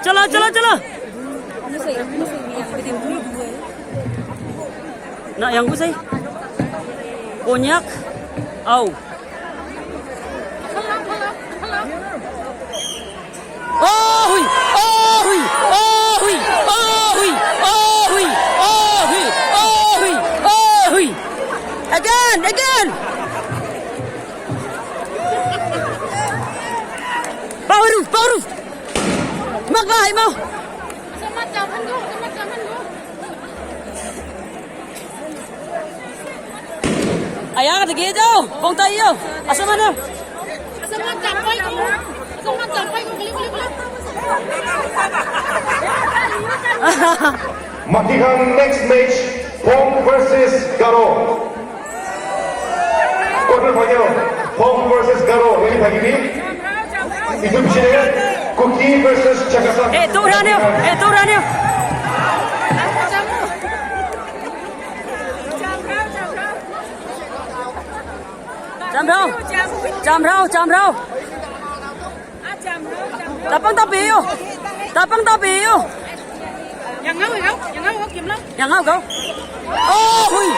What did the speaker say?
चलो चलो चलो nak yang gue sih konyak au oh hui oh hui oh hui oh hui oh hui oh hui oh hui oh hui again baru mak lại mau ayah ada gitu kong tayo asal mana Matikan next match Pong versus Garo. Quarter final Pong versus Garo. Ini pagi ini itu bisa Cookie versus Chakasan. turun yuk chạm rau tapang tapi yo yang ngau kìm lắm oh hui